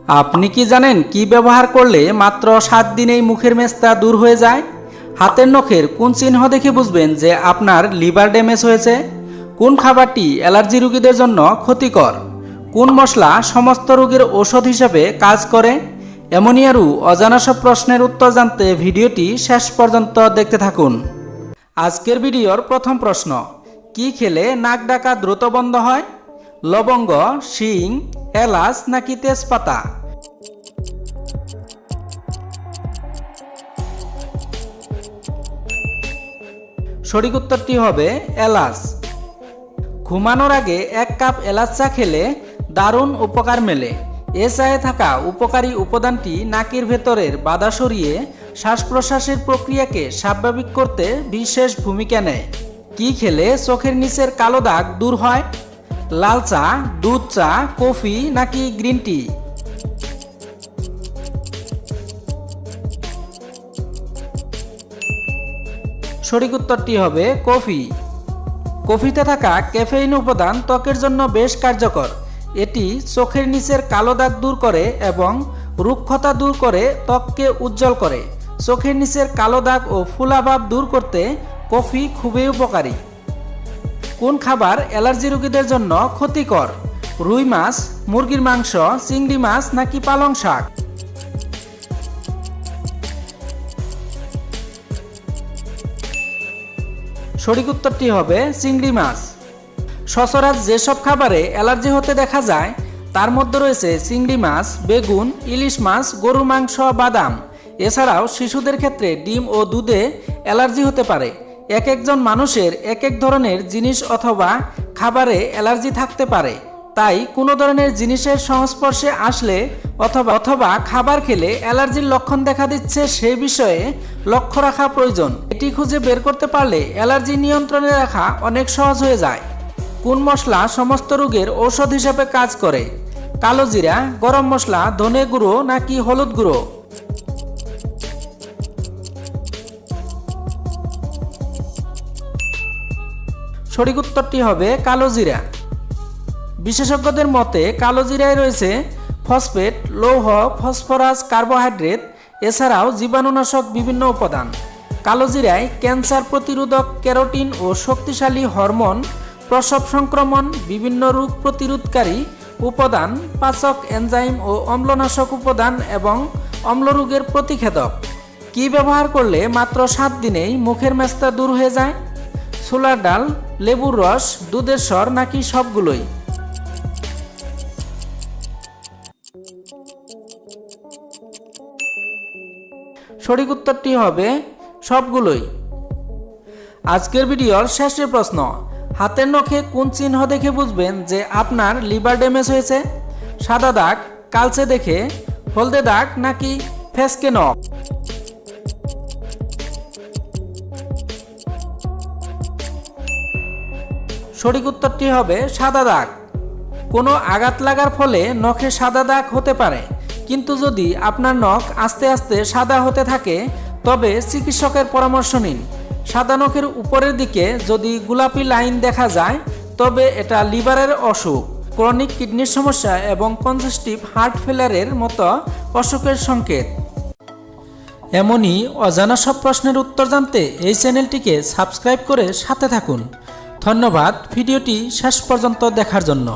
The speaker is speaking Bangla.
আপনি কি জানেন কি ব্যবহার করলে মাত্র 7 দিনেই মুখের মেস্তা দূর হয়ে যায়? হাতের নখের কোন চিহ্ন দেখে বুঝবেন যে আপনার লিভার ড্যামেজ হয়েছে? কোন খাবারটি অ্যালার্জি রোগীদের জন্য ক্ষতিকর? কোন মশলা সমস্ত রোগের ঔষধ হিসেবে কাজ করে? এমনই আরও অজানা সব প্রশ্নের উত্তর জানতে ভিডিওটি শেষ পর্যন্ত দেখতে থাকুন। আজকের ভিডিওর প্রথম প্রশ্ন, কি খেলে নাক ডাকা দ্রুত বন্ধ হয়? লবঙ্গ, শিং, এলাচ নাকি তেজপাতা? সঠিক উত্তরটি হবে এলাচ। ঘুমানোর আগে 1 কাপ এলাচ চা খেলে দারুণ উপকার মেলে। এ চায়ে থাকা উপকারী উপাদানটি নাকের ভেতরের বাধা সরিয়ে শ্বাস প্রশ্বাসের প্রক্রিয়াকে স্বাভাবিক করতে বিশেষ ভূমিকা নেয়। কি খেলে চোখের নিচের কালো দাগ দূর হয়? লাল চা, দুধ চা, কফি নাকি গ্রিন টি? সঠিক উত্তরটি হবে কফি। কফিতে থাকা ক্যাফেইন উপাদান ত্বকের জন্য বেশ কার্যকর। এটি চোখের নিচের কালো দাগ দূর করে এবং রুক্ষতা দূর করে ত্বককে উজ্জ্বল করে। চোখের নিচের কালো দাগ ও ফুলাভাব দূর করতে কফি খুবই উপকারী। কোন খাবার অ্যালার্জি রোগীদের জন্য ক্ষতিকর? রুই মাছ, মুরগির মাংস, চিংড়ি মাছ নাকি পালং শাক? সঠিক উত্তরটি হবে চিংড়ি মাছ। সচরাচর যেসব খাবারে অ্যালার্জি হতে দেখা যায় তার মধ্যে রয়েছে চিংড়ি মাছ, বেগুন, ইলিশ মাছ, গরুর মাংস, বাদাম। এছাড়াও শিশুদের ক্ষেত্রে ডিম ও দুধে অ্যালার্জি হতে পারে। এক একজন মানুষের এক এক ধরনের জিনিস অথবা খাবারে অ্যালার্জি থাকতে পারে। তাই কোনো ধরনের জিনিসের সংস্পর্শে আসলে অথবা খাবার খেলে অ্যালার্জির লক্ষণ দেখা দিচ্ছে সেই বিষয়ে লক্ষ্য রাখা প্রয়োজন। এটি খুঁজে বের করতে পারলে অ্যালার্জি নিয়ন্ত্রণে রাখা অনেক সহজ হয়ে যায়। কোন মশলা সমস্ত রোগের ঔষধ হিসেবে কাজ করে? কালো জিরা, গরম মশলা, ধনে গুঁড়ো নাকি হলুদ গুঁড়ো? সঠিক উত্তরটি হবে কালো জিরা। বিশেষজ্ঞদের মতে কালো জিরায় রয়েছে ফসফেট, লৌহ, ফসফরাস, কার্বোহাইড্রেট, এছাড়াও জীবাণুনাশক বিভিন্ন উপাদান। কালো জিরায় ক্যান্সার প্রতিরোধক, ক্যারোটিন ও শক্তিশালী হরমোন, প্রসব সংক্রমণ, বিভিন্ন রোগ প্রতিরোধকারী উপাদান, পাচক এনজাইম ও অম্লনাশক উপাদান এবং অম্লরোগের প্রতিষেধক। কি ব্যবহার করলে মাত্র 7 দিনেই মুখের মেস্তা দূর হয়ে যায়? ছোলার ডাল, লেবুর রস, দুধের স্বর নাকি সবগুলোই? সঠিক উত্তরটি হবে সবগুলোই। আজকের ভিডিওর শেষের প্রশ্ন, হাতের নখে কোন চিহ্ন দেখে বুঝবেন যে আপনার লিভার ড্যামেজ হয়েছে? সাদা দাগ, কালচে দেখে, হলদে দাগ নাকি ফেসকে নখ? সঠিক উত্তরটি হবে সাদা দাগ। কোনো আঘাত লাগার ফলে নখে সাদা দাগ হতে পারে, কিন্তু যদি আপনার নখ আস্তে আস্তে সাদা হতে থাকে তবে চিকিৎসকের পরামর্শ নিন। সাদা নখের উপরের দিকে যদি গোলাপি লাইন দেখা যায় তবে এটা লিভারের অসুখ, ক্রনিক কিডনির সমস্যা এবং কনজেস্টিভ হার্ট ফেলিয়ারের মতো অসুখের সংকেত। এমনই অজানা সব প্রশ্নের উত্তর জানতে এই চ্যানেলটিকে সাবস্ক্রাইব করে সাথে থাকুন। ধন্যবাদ ভিডিওটি শেষ পর্যন্ত দেখার জন্য।